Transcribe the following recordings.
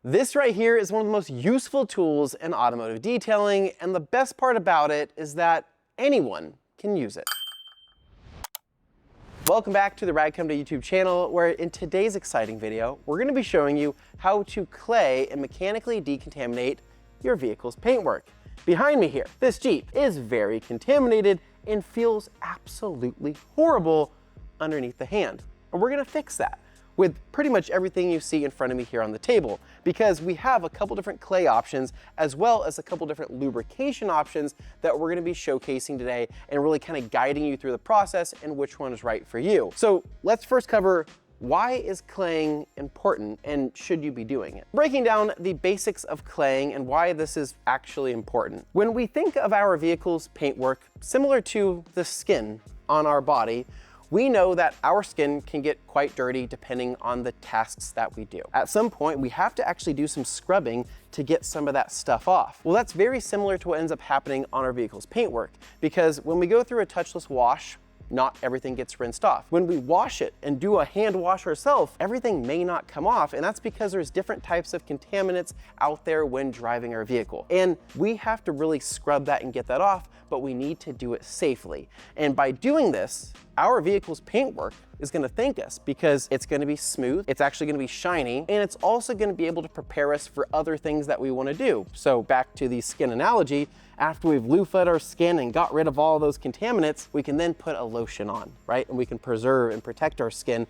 This right here is one of the most useful tools in automotive detailing, and the best part about it is that anyone can use it. Welcome back to the Radcom YouTube channel, where in today's exciting video, we're going to be showing you how to clay and mechanically decontaminate your vehicle's paintwork. Behind me here, this Jeep is very contaminated and feels absolutely horrible underneath the hand. And we're going to fix that with pretty much everything you see in front of me here on the table, because we have a couple different clay options as well as a couple different lubrication options that we're gonna be showcasing today and really kind of guiding you through the process and which one is right for you. So let's first cover why is claying important and should you be doing it? Breaking down the basics of claying and why this is actually important. When we think of our vehicle's paintwork, similar to the skin on our body, we know that our skin can get quite dirty depending on the tasks that we do. At some point, we have to actually do some scrubbing to get some of that stuff off. Well, that's very similar to what ends up happening on our vehicle's paintwork, because when we go through a touchless wash, not everything gets rinsed off. When we wash it and do a hand wash ourselves, everything may not come off, and that's because there's different types of contaminants out there when driving our vehicle. And we have to really scrub that and get that off, but we need to do it safely. And by doing this, our vehicle's paintwork is gonna thank us, because it's gonna be smooth, it's actually gonna be shiny, and it's also gonna be able to prepare us for other things that we wanna do. So back to the skin analogy, after we've loofah'd our skin and got rid of all those contaminants, we can then put a lotion on, right? And we can preserve and protect our skin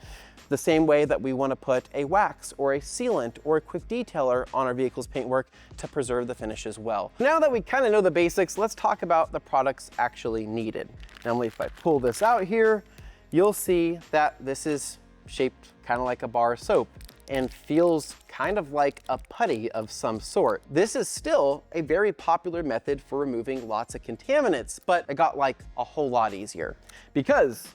the same way that we wanna put a wax or a sealant or a quick detailer on our vehicle's paintwork to preserve the finish as well. Now that we kind of know the basics, let's talk about the products actually needed. Now, if I pull this out here, you'll see that this is shaped kind of like a bar of soap and feels kind of like a putty of some sort. This is still a very popular method for removing lots of contaminants, but it got like a whole lot easier, because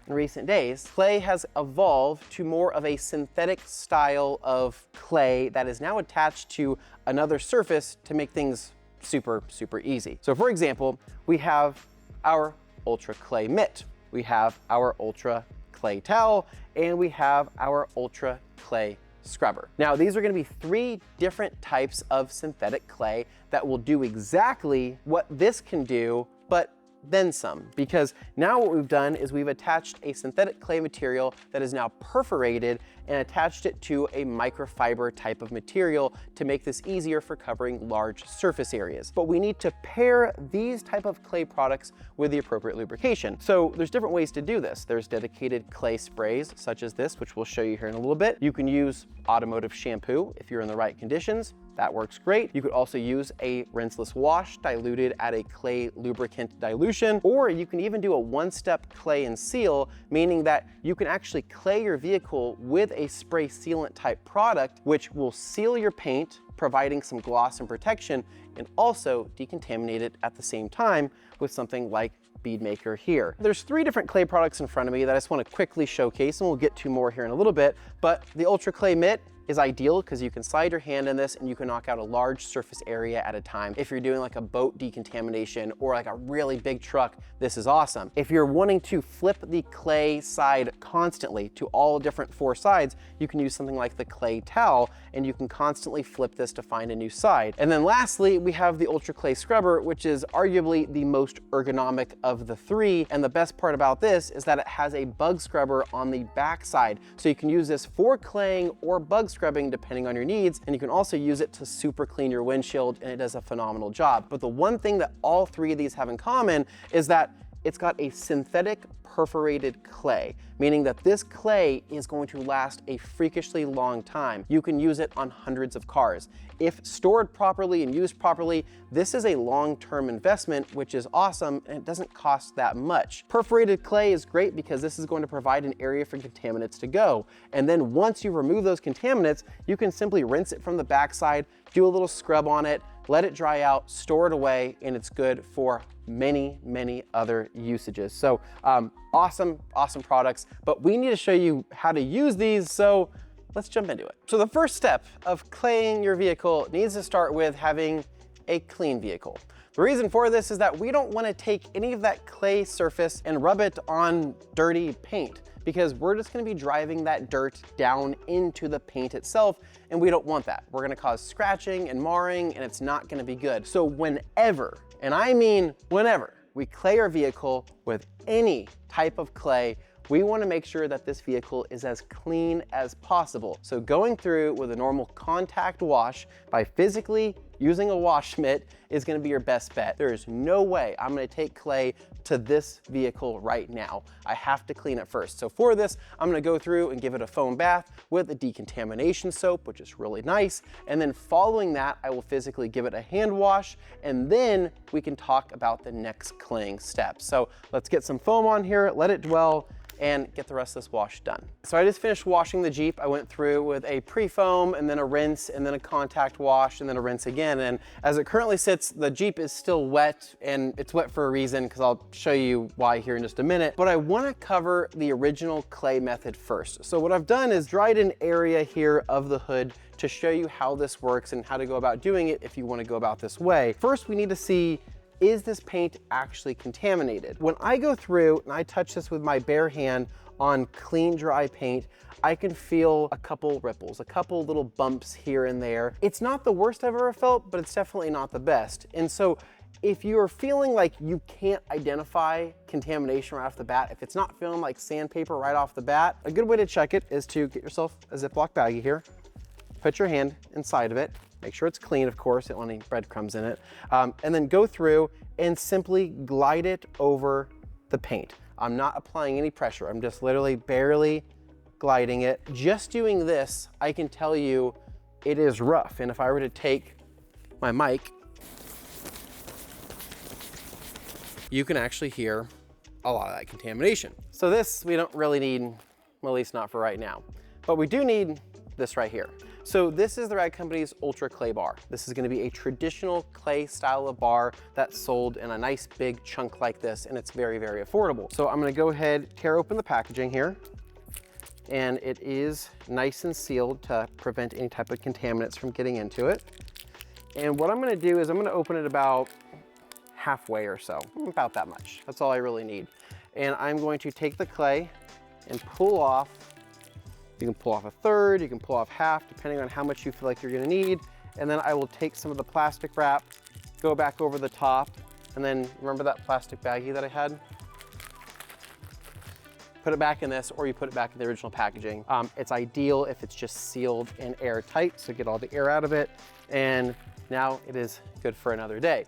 in recent days, clay has evolved to more of a synthetic style of clay that is now attached to another surface to make things super, super easy. So for example, we have our Ultra Clay Mitt, we have our Ultra Clay Towel, and we have our Ultra Clay Scrubber. Now, these are gonna be 3 different types of synthetic clay that will do exactly what this can do, but then some, because now what we've done is we've attached a synthetic clay material that is now perforated and attached it to a microfiber type of material to make this easier for covering large surface areas. But we need to pair these type of clay products with the appropriate lubrication. So there's different ways to do this. There's dedicated clay sprays such as this, which we'll show you here in a little bit. You can use automotive shampoo if you're in the right conditions. That works great. You could also use a rinseless wash diluted at a clay lubricant dilution, or you can even do a one-step clay and seal, meaning that you can actually clay your vehicle with a spray sealant type product, which will seal your paint, providing some gloss and protection, and also decontaminate it at the same time with something like Bead Maker here. There's 3 different clay products in front of me that I just want to quickly showcase, and we'll get to more here in a little bit, but the Ultra Clay Mitt is ideal because you can slide your hand in this and you can knock out a large surface area at a time. If you're doing like a boat decontamination or like a really big truck, this is awesome. If you're wanting to flip the clay side constantly to all different 4 sides, you can use something like the Clay Towel, and you can constantly flip this to find a new side. And then lastly, we have the Ultra Clay Scrubber, which is arguably the most ergonomic of the 3. And the best part about this is that it has a bug scrubber on the back side. So you can use this for claying or bug scrubbing depending on your needs, and you can also use it to super clean your windshield, and it does a phenomenal job. But the one thing that all 3 of these have in common is that it's got a synthetic perforated clay, meaning that this clay is going to last a freakishly long time. You can use it on hundreds of cars. If stored properly and used properly, this is a long-term investment, which is awesome, and it doesn't cost that much. Perforated clay is great because this is going to provide an area for contaminants to go. And then once you remove those contaminants, you can simply rinse it from the backside, do a little scrub on it, let it dry out, store it away, and it's good for many, many other usages. So awesome products, but we need to show you how to use these, so let's jump into it. So the first step of claying your vehicle needs to start with having a clean vehicle. The reason for this is that we don't want to take any of that clay surface and rub it on dirty paint, because we're just gonna be driving that dirt down into the paint itself, and we don't want that. We're gonna cause scratching and marring, and it's not gonna be good. So whenever, and I mean whenever, we clay our vehicle with any type of clay, we want to make sure that this vehicle is as clean as possible. So going through with a normal contact wash by physically using a wash mitt is going to be your best bet. There is no way I'm going to take clay to this vehicle right now. I have to clean it first. So for this, I'm going to go through and give it a foam bath with a decontamination soap, which is really nice. And then following that, I will physically give it a hand wash, and then we can talk about the next claying steps. So let's get some foam on here, let it dwell, and get the rest of this wash done. So I just finished washing the Jeep. I went through with a pre-foam and then a rinse and then a contact wash and then a rinse again. And as it currently sits, the Jeep is still wet, and it's wet for a reason because I'll show you why here in just a minute. But I want to cover the original clay method first. So what I've done is dried an area here of the hood to show you how this works and how to go about doing it if you want to go about this way. First, we need to see, is this paint actually contaminated? When I go through and I touch this with my bare hand on clean, dry paint, I can feel a couple ripples, a couple little bumps here and there. It's not the worst I've ever felt, but it's definitely not the best. And so if you're feeling like you can't identify contamination right off the bat, if it's not feeling like sandpaper right off the bat, a good way to check it is to get yourself a Ziploc baggie here, put your hand inside of it, make sure it's clean, of course, don't want any breadcrumbs in it, and then go through and simply glide it over the paint. I'm not applying any pressure. I'm just literally barely gliding it. Just doing this, I can tell you it is rough. And if I were to take my mic, you can actually hear a lot of that contamination. So this we don't really need, well, at least not for right now. But we do need this right here. So this is the Rag Company's Ultra Clay Bar. This is gonna be a traditional clay style of bar that's sold in a nice big chunk like this, and it's very, very affordable. So I'm gonna go ahead, tear open the packaging here, and it is nice and sealed to prevent any type of contaminants from getting into it. And what I'm gonna do is I'm gonna open it about halfway or so, about that much. That's all I really need. And I'm going to take the clay and pull off. You can pull off a third, you can pull off half, depending on how much you feel like you're gonna need. And then I will take some of the plastic wrap, go back over the top, and then remember that plastic baggie that I had? Put it back in this, or you put it back in the original packaging. It's ideal if it's just sealed and airtight, so get all the air out of it. And now it is good for another day.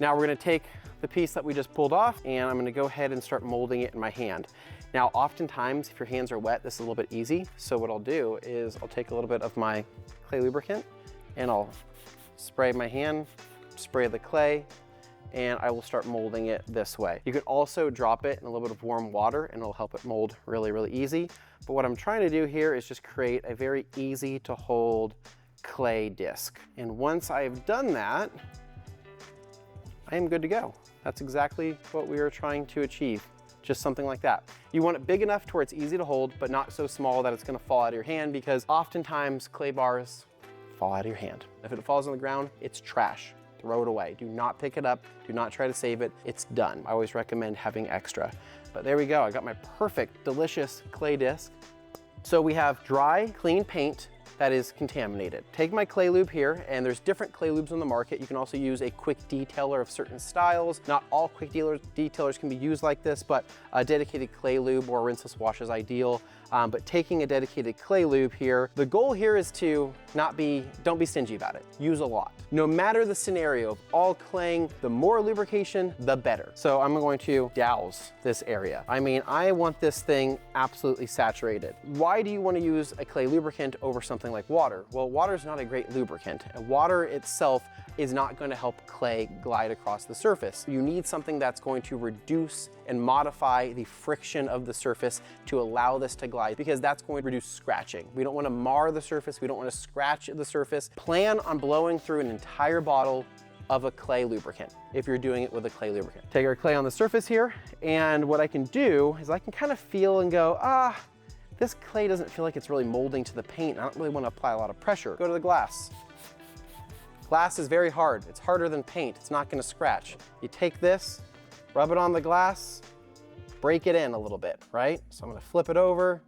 Now we're gonna take the piece that we just pulled off, and I'm gonna go ahead and start molding it in my hand. Now, oftentimes, if your hands are wet, this is a little bit easy. So what I'll do is I'll take a little bit of my clay lubricant and I'll spray my hand, spray the clay, and I will start molding it this way. You could also drop it in a little bit of warm water and it'll help it mold really, really easy. But what I'm trying to do here is just create a very easy to hold clay disc. And once I've done that, I am good to go. That's exactly what we were trying to achieve. Just something like that. You want it big enough to where it's easy to hold, but not so small that it's gonna fall out of your hand, because oftentimes clay bars fall out of your hand. If it falls on the ground, it's trash. Throw it away. Do not pick it up. Do not try to save it. It's done. I always recommend having extra. But there we go. I got my perfect, delicious clay disc. So we have dry, clean paint that is contaminated. Take my clay lube here, and there's different clay lubes on the market. You can also use a quick detailer of certain styles. Not all quick detailers can be used like this, but a dedicated clay lube or rinseless wash is ideal. But taking a dedicated clay lube here, the goal here is to don't be stingy about it. Use a lot. No matter the scenario of all claying, the more lubrication, the better. So I'm going to douse this area. I mean, I want this thing absolutely saturated. Why do you want to use a clay lubricant over something like water? Well, water is not a great lubricant, and water itself is not going to help clay glide across the surface. You need something that's going to reduce and modify the friction of the surface to allow this to glide, because that's going to reduce scratching. We don't want to mar the surface. We don't want to scratch the surface. Plan on blowing through an entire bottle of a clay lubricant if you're doing it with a clay lubricant. Take our clay on the surface here, and what I can do is I can kind of feel and go, this clay doesn't feel like it's really molding to the paint. I don't really want to apply a lot of pressure. Go to the glass. Glass is very hard. It's harder than paint. It's not going to scratch. You take this, rub it on the glass, break it in a little bit, right? So I'm gonna flip it over,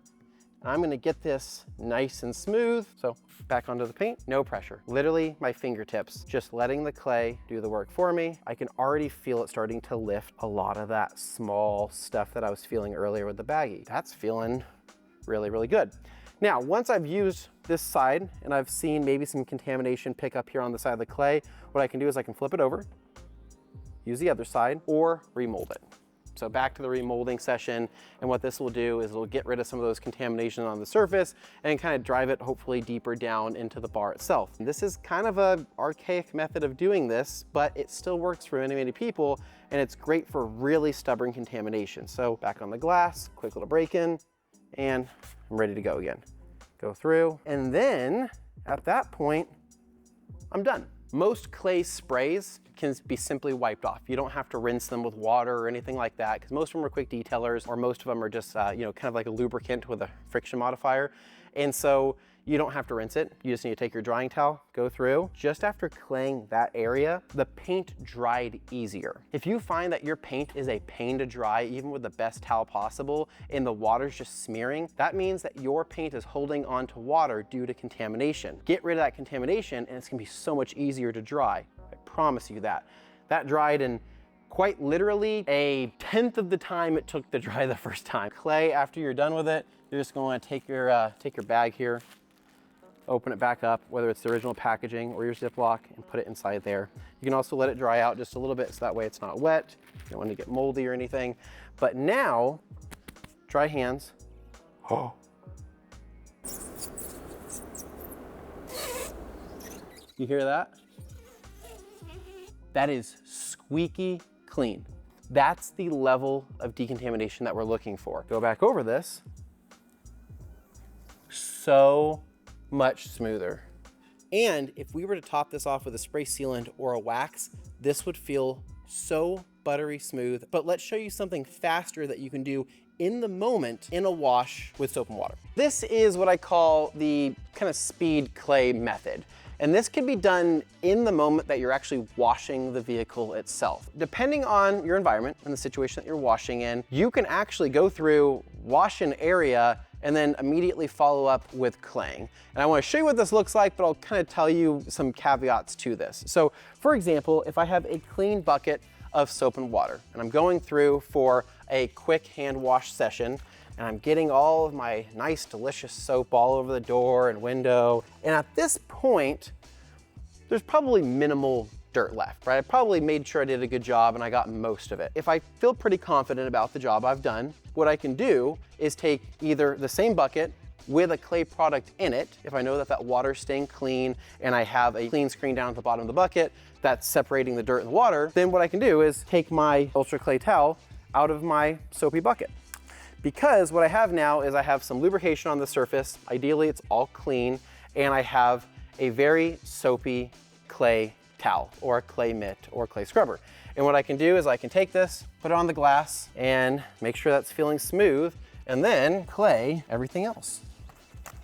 and I'm gonna get this nice and smooth. So back onto the paint, no pressure. Literally my fingertips, just letting the clay do the work for me. I can already feel it starting to lift a lot of that small stuff that I was feeling earlier with the baggie. That's feeling really, really good. Now, once I've used this side and I've seen maybe some contamination pick up here on the side of the clay, what I can do is I can flip it over, use the other side, or remold it. So back to the remolding session, and what this will do is it'll get rid of some of those contamination on the surface and kind of drive it hopefully deeper down into the bar itself. And this is kind of an archaic method of doing this, but it still works for many, many people, and it's great for really stubborn contamination. So back on the glass, quick little break in, and I'm ready to go again. Go through, and then at that point, I'm done. Most clay sprays can be simply wiped off. You don't have to rinse them with water or anything like that, because most of them are quick detailers, or most of them are just kind of like a lubricant with a friction modifier. And so you don't have to rinse it. You just need to take your drying towel, go through. Just after claying that area, the paint dried easier. If you find that your paint is a pain to dry, even with the best towel possible, and the water's just smearing, that means that your paint is holding on to water due to contamination. Get rid of that contamination, and it's gonna be so much easier to dry. I promise you that. That dried in quite literally a 1/10 of the time it took to dry the first time. Clay, after you're done with it, you're just going to take your bag here, open it back up, whether it's the original packaging or your Ziploc, and put it inside there. You can also let it dry out just a little bit so that way it's not wet. You don't want to get moldy or anything. But now, dry hands. Oh. You hear that? That is squeaky clean. That's the level of decontamination that we're looking for. Go back over this. So much smoother. And if we were to top this off with a spray sealant or a wax, this would feel so buttery smooth. But let's show you something faster that you can do in the moment in a wash with soap and water. This is what I call the kind of speed clay method. And this can be done in the moment that you're actually washing the vehicle itself. Depending on your environment and the situation that you're washing in, you can actually go through, wash an area, and then immediately follow up with claying. And I want to show you what this looks like, but I'll kind of tell you some caveats to this. So for example, if I have a clean bucket of soap and water, and I'm going through for a quick hand wash session, and I'm getting all of my nice, delicious soap all over the door and window. And at this point, there's probably minimal dirt left, right? I probably made sure I did a good job and I got most of it. If I feel pretty confident about the job I've done, what I can do is take either the same bucket with a clay product in it, if I know that that water's staying clean and I have a clean screen down at the bottom of the bucket that's separating the dirt and the water, then what I can do is take my ultra clay towel out of my soapy bucket. Because what I have now is I have some lubrication on the surface. Ideally, it's all clean, and I have a very soapy clay towel or a clay mitt or clay scrubber. And what I can do is I can take this, put it on the glass, and make sure that's feeling smooth, and then clay everything else,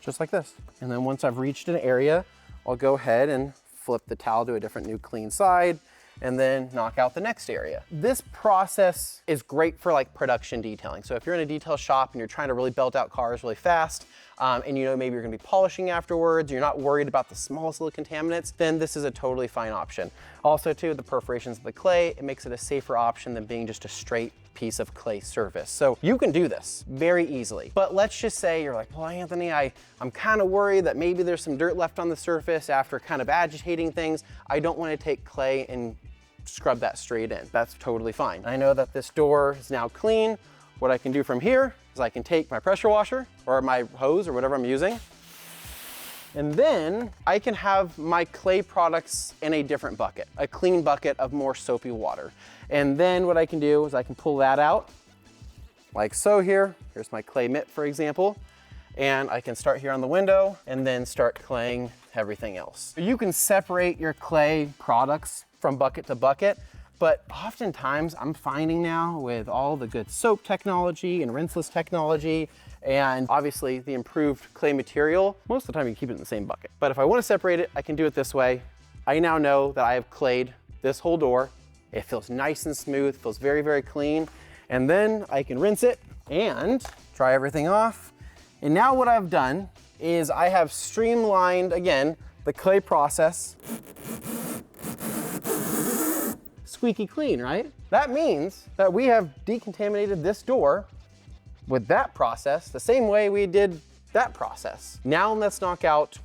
just like this. And then once I've reached an area, I'll go ahead and flip the towel to a different new clean side, and then knock out the next area. This process is great for like production detailing. So if you're in a detail shop and you're trying to really belt out cars really fast, and you know maybe you're gonna be polishing afterwards, you're not worried about the smallest little contaminants, then this is a totally fine option. Also too, the perforations of the clay, it makes it a safer option than being just a straight piece of clay surface. So you can do this very easily. But let's just say you're like, well, Anthony, I'm kind of worried that maybe there's some dirt left on the surface after kind of agitating things. I don't want to take clay and scrub that straight in. That's totally fine. I know that this door is now clean. What I can do from here is I can take my pressure washer or my hose or whatever I'm using, and then I can have my clay products in a different bucket, a clean bucket of more soapy water. And then what I can do is I can pull that out like so here. Here's my clay mitt, for example. And I can start here on the window and then start claying everything else. You can separate your clay products from bucket to bucket, but oftentimes I'm finding now with all the good soap technology and rinseless technology, and obviously the improved clay material, most of the time you keep it in the same bucket. But if I want to separate it, I can do it this way. I now know that I have clayed this whole door. It feels nice and smooth, feels very, very clean. And then I can rinse it and dry everything off. And now what I've done is I have streamlined, again, the clay process. Squeaky clean, right? That means that we have decontaminated this door with that process the same way we did that process. Now let's knock out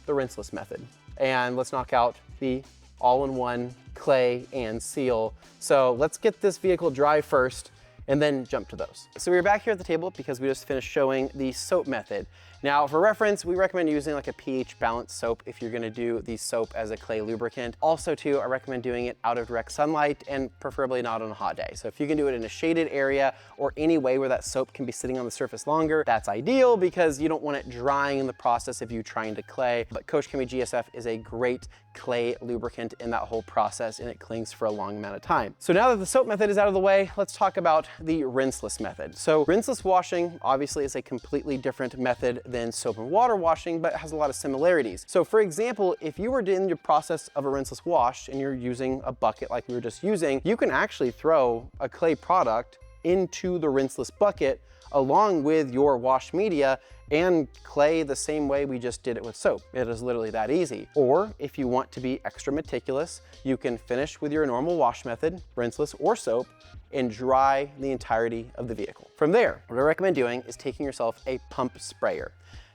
the rinseless method, and let's knock out the all-in-one clay and seal. So let's get this vehicle dry first and then jump to those. So we're back here at the table because we just finished showing the soap method. Now for reference, we recommend using like a pH balanced soap if you're gonna do the soap as a clay lubricant. Also too, I recommend doing it out of direct sunlight and preferably not on a hot day. So if you can do it in a shaded area or any way where that soap can be sitting on the surface longer, that's ideal because you don't want it drying in the process of you trying to clay. But Coach Chemi GSF is a great clay lubricant in that whole process, and it clings for a long amount of time. So now that the soap method is out of the way, let's talk about the rinseless method. So rinseless washing obviously is a completely different method than soap and water washing, but has a lot of similarities. So for example, if you were in your process of a rinseless wash and you're using a bucket like we were just using, you can actually throw a clay product into the rinseless bucket along with your wash media and clay the same way we just did it with soap. It is literally that easy. Or if you want to be extra meticulous, you can finish with your normal wash method, rinseless or soap, and dry the entirety of the vehicle. From there, what I recommend doing is taking yourself a pump sprayer.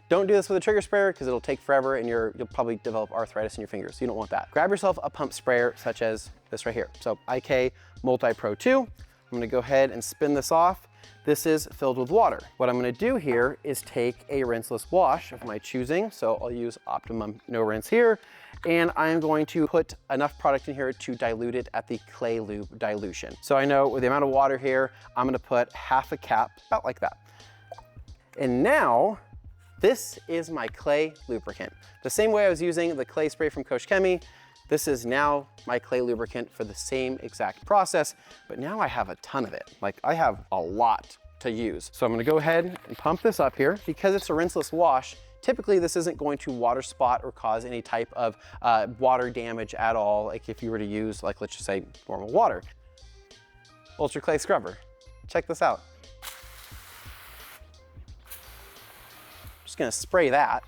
Don't do this with a trigger sprayer because it'll take forever and you'll probably develop arthritis in your fingers. So you don't want that. Grab yourself a pump sprayer such as this right here. So IK Multi Pro 2. I'm gonna go ahead and spin this off. This is filled with water. What I'm gonna do here is take a rinseless wash of my choosing. So I'll use Optimum No Rinse here. And I'm going to put enough product in here to dilute it at the clay lube dilution. So I know with the amount of water here, I'm gonna put half a cap, about like that. And now, this is my clay lubricant. The same way I was using the clay spray from Coach Chemi, this is now my clay lubricant for the same exact process, but now I have a ton of it. Like I have a lot to use. So I'm gonna go ahead and pump this up here. Because it's a rinseless wash, typically this isn't going to water spot or cause any type of water damage at all, like if you were to use, like let's just say normal water. Ultra Clay Scrubber, check this out. Just gonna spray that.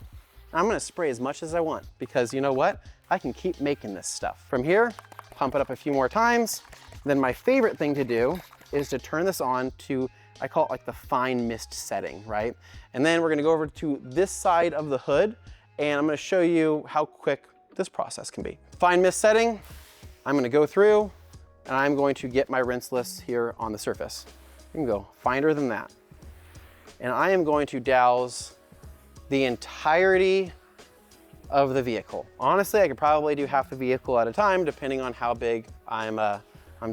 I'm gonna spray as much as I want because you know what? I can keep making this stuff. From here, pump it up a few more times. Then my favorite thing to do is to turn this on to, I call it like the fine mist setting, right? And then we're gonna go over to this side of the hood and I'm gonna show you how quick this process can be. Fine mist setting, I'm gonna go through and I'm going to get my rinseless here on the surface. You can go finer than that. And I am going to douse the entirety of the vehicle. Honestly, I could probably do half the vehicle at a time depending on how big I'm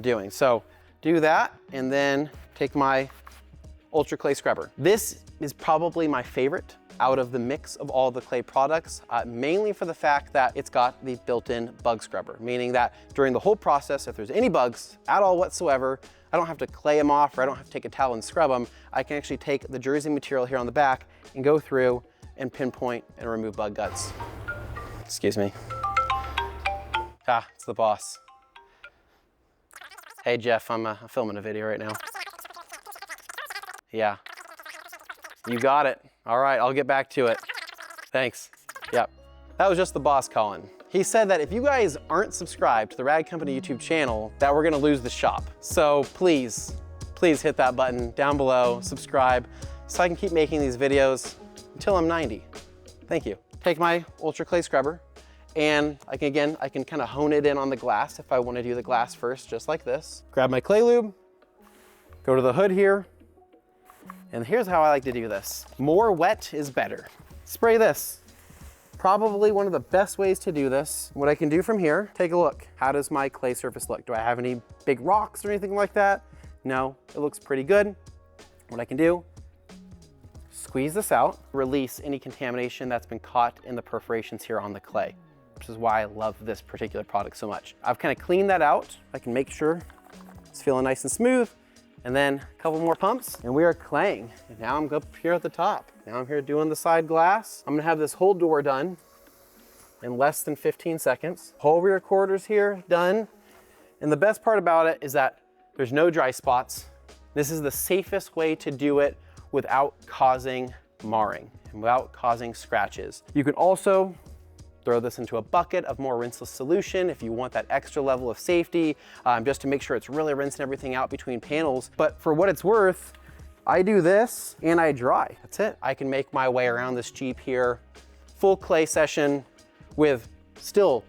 doing. So do that and then take my Ultra Clay Scrubber. This is probably my favorite out of the mix of all the clay products, mainly for the fact that it's got the built-in bug scrubber, meaning that during the whole process, if there's any bugs at all whatsoever, I don't have to clay them off or I don't have to take a towel and scrub them. I can actually take the jersey material here on the back and go through and pinpoint and remove bug guts. Excuse me. Ah, it's the boss. Hey Jeff, I'm filming a video right now. Yeah. You got it. All right, I'll get back to it. Thanks. Yep. That was just the boss calling. He said that if you guys aren't subscribed to the Rad Company YouTube channel, that we're gonna lose the shop. So please, please hit that button down below, subscribe, so I can keep making these videos until I'm 90. Thank you. Take my Ultra Clay Scrubber and I can kind of hone it in on the glass if I want to do the glass first, just like this. Grab my clay lube, go to the hood here, and here's how I like to do this. More wet is better. Spray this. Probably one of the best ways to do this. What I can do from here, take a look. How does my clay surface look? Do I have any big rocks or anything like that? No, it looks pretty good. What I can do, squeeze this out, release any contamination that's been caught in the perforations here on the clay, which is why I love this particular product so much. I've kind of cleaned that out. I can make sure it's feeling nice and smooth. And then a couple more pumps and we are claying. And now I'm up here at the top. Now I'm here doing the side glass. I'm gonna have this whole door done in less than 15 seconds. Whole rear quarters here done. And the best part about it is that there's no dry spots This is the safest way to do it without causing marring and without causing scratches. You can also throw this into a bucket of more rinseless solution if you want that extra level of safety, just to make sure it's really rinsing everything out between panels. But for what it's worth, I do this and I dry. That's it. I can make my way around this Jeep here, full clay session with still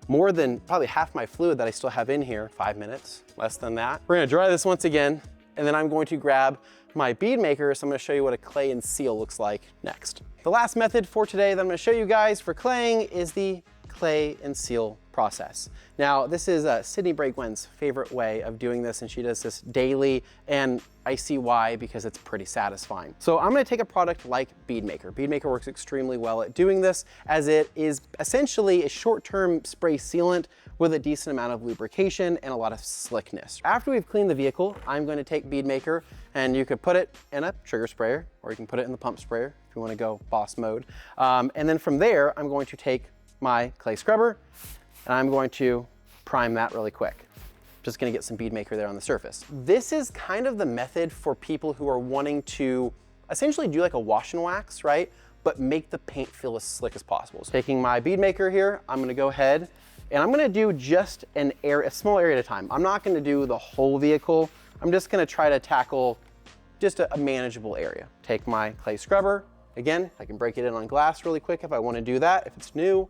more than probably half my fluid that I still have in here, 5 minutes, less than that. We're gonna dry this once again, and then I'm going to grab my bead maker, so I'm gonna show you what a clay and seal looks like next. The last method for today that I'm gonna show you guys for claying is the clay and seal process. Now, this is Sydney Breakwen's favorite way of doing this, and she does this daily, and I see why, because it's pretty satisfying. So I'm gonna take a product like Bead Maker. Bead Maker works extremely well at doing this, as it is essentially a short-term spray sealant with a decent amount of lubrication and a lot of slickness. After we've cleaned the vehicle, I'm going to take Bead Maker, and you could put it in a trigger sprayer, or you can put it in the pump sprayer if you wanna go boss mode. And then from there, I'm going to take my clay scrubber, and I'm going to prime that really quick. Just gonna get some Bead Maker there on the surface. This is kind of the method for people who are wanting to essentially do like a wash and wax, right? But make the paint feel as slick as possible. So taking my Bead Maker here, I'm gonna go ahead and I'm gonna do just a small area at a time. I'm not gonna do the whole vehicle. I'm just gonna try to tackle just a manageable area. Take my clay scrubber. Again, I can break it in on glass really quick if I wanna do that, if it's new.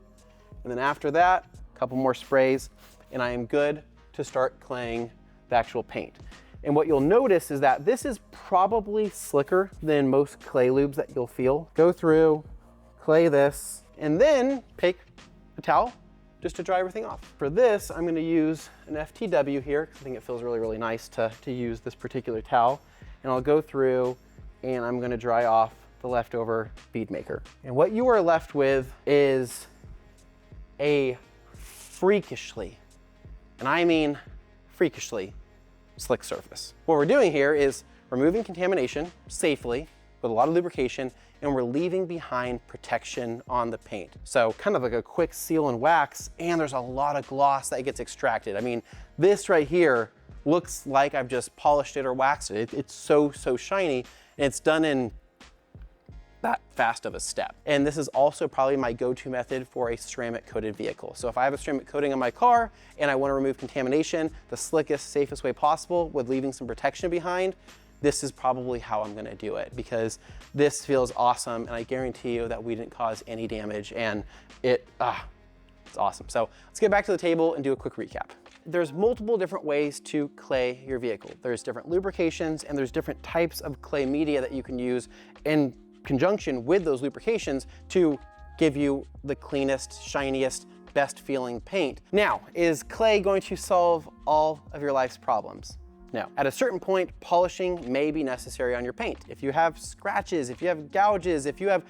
And then after that, a couple more sprays, and I am good to start claying the actual paint. And what you'll notice is that this is probably slicker than most clay lubes that you'll feel. Go through, clay this, and then take a towel just to dry everything off. For this, I'm gonna use an FTW here, because I think it feels really, really nice to use this particular towel. And I'll go through and I'm gonna dry off the leftover Bead Maker. And what you are left with is a freakishly, and I mean freakishly, slick surface. What we're doing here is removing contamination safely with a lot of lubrication, and we're leaving behind protection on the paint. So kind of like a quick seal and wax, and there's a lot of gloss that gets extracted. I mean, this right here looks like I've just polished it or waxed it. It's so shiny, and it's done in that fast of a step. And this is also probably my go-to method for a ceramic coated vehicle. So if I have a ceramic coating on my car and I want to remove contamination the slickest, safest way possible with leaving some protection behind, this is probably how I'm gonna do it, because this feels awesome, and I guarantee you that we didn't cause any damage, and it's awesome. So let's get back to the table and do a quick recap. There's multiple different ways to clay your vehicle. There's different lubrications, and there's different types of clay media that you can use in conjunction with those lubrications to give you the cleanest, shiniest, best feeling paint. Now, is clay going to solve all of your life's problems? No. At a certain point, polishing may be necessary on your paint. If you have scratches, if you have gouges, if you have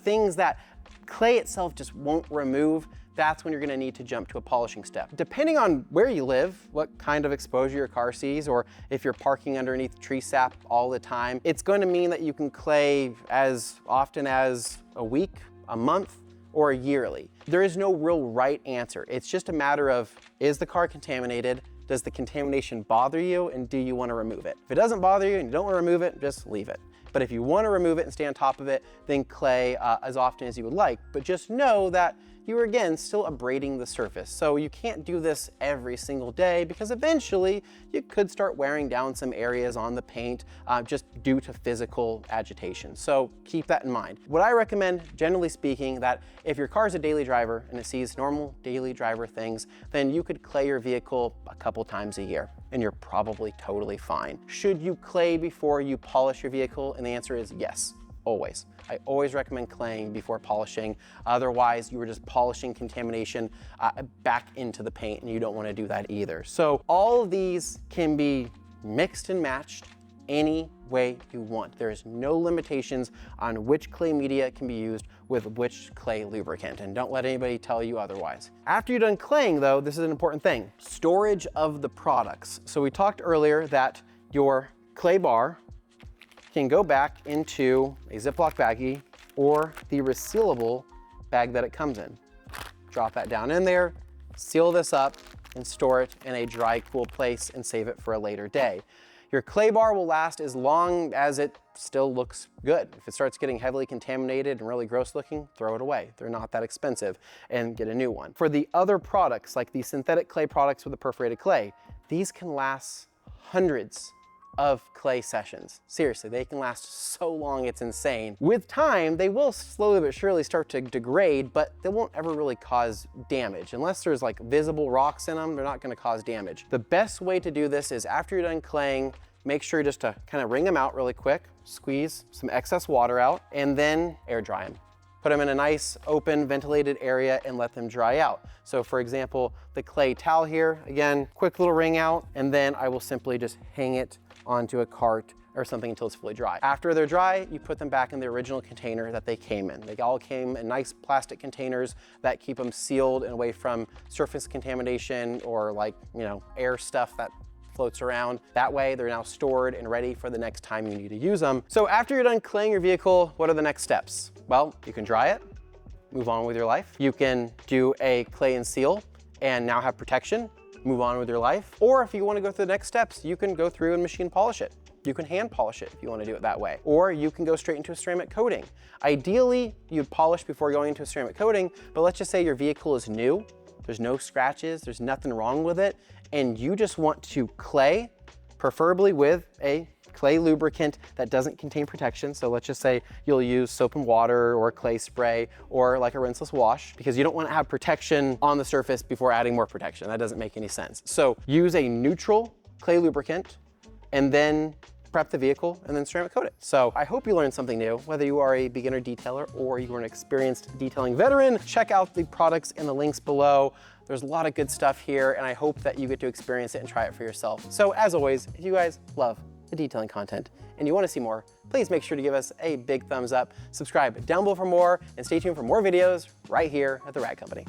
things that clay itself just won't remove, that's when you're gonna need to jump to a polishing step. Depending on where you live, what kind of exposure your car sees, or if you're parking underneath tree sap all the time, it's going to mean that you can clay as often as a week, a month, or yearly. There is no real right answer. It's just a matter of, is the car contaminated? Does the contamination bother you, and do you want to remove it? If it doesn't bother you and you don't want to remove it, just leave it. But if you want to remove it and stay on top of it, then clay as often as you would like. But just know that you are, again, still abrading the surface. So you can't do this every single day, because eventually you could start wearing down some areas on the paint just due to physical agitation. So keep that in mind. What I recommend, generally speaking, that if your car is a daily driver and it sees normal daily driver things, then you could clay your vehicle a couple times a year, and you're probably totally fine. Should you clay before you polish your vehicle? And the answer is yes. Always. I always recommend claying before polishing. Otherwise, you are just polishing contamination back into the paint, and you don't want to do that either. So all of these can be mixed and matched any way you want. There is no limitations on which clay media can be used with which clay lubricant, and don't let anybody tell you otherwise. After you're done claying, though, this is an important thing: storage of the products. So we talked earlier that your clay bar can go back into a Ziploc baggie or the resealable bag that it comes in. Drop that down in there, seal this up, and store it in a dry, cool place and save it for a later day. Your clay bar will last as long as it still looks good. If it starts getting heavily contaminated and really gross looking, throw it away. They're not that expensive, and get a new one. For the other products, like the synthetic clay products with the perforated clay, these can last hundreds of clay sessions. Seriously, they can last so long, it's insane. With time, they will slowly but surely start to degrade, but they won't ever really cause damage. Unless there's like visible rocks in them, they're not gonna cause damage. The best way to do this is after you're done claying, make sure just to kind of wring them out really quick, squeeze some excess water out, and then air dry them. Put them in a nice, open, ventilated area and let them dry out. So for example, the clay towel here, again, quick little wring out, and then I will simply just hang it onto a cart or something until it's fully dry. After they're dry, you put them back in the original container that they came in. They all came in nice plastic containers that keep them sealed and away from surface contamination or like, you know, air stuff that floats around. That way they're now stored and ready for the next time you need to use them. So after you're done claying your vehicle, what are the next steps? Well, you can dry it, move on with your life. You can do a clay and seal and now have protection, move on with your life. Or if you want to go through the next steps, you can go through and machine polish it. You can hand polish it if you want to do it that way. Or you can go straight into a ceramic coating. Ideally, you'd polish before going into a ceramic coating, but let's just say your vehicle is new, there's no scratches, there's nothing wrong with it, and you just want to clay, preferably with a clay lubricant that doesn't contain protection. So let's just say you'll use soap and water or clay spray or like a rinseless wash, because you don't want to have protection on the surface before adding more protection. That doesn't make any sense. So use a neutral clay lubricant and then prep the vehicle and then ceramic coat it. So I hope you learned something new. Whether you are a beginner detailer or you are an experienced detailing veteran, check out the products in the links below. There's a lot of good stuff here, and I hope that you get to experience it and try it for yourself. So as always, if you guys love the detailing content and you want to see more, please make sure to give us a big thumbs up, subscribe down below for more, and stay tuned for more videos right here at The Rag Company.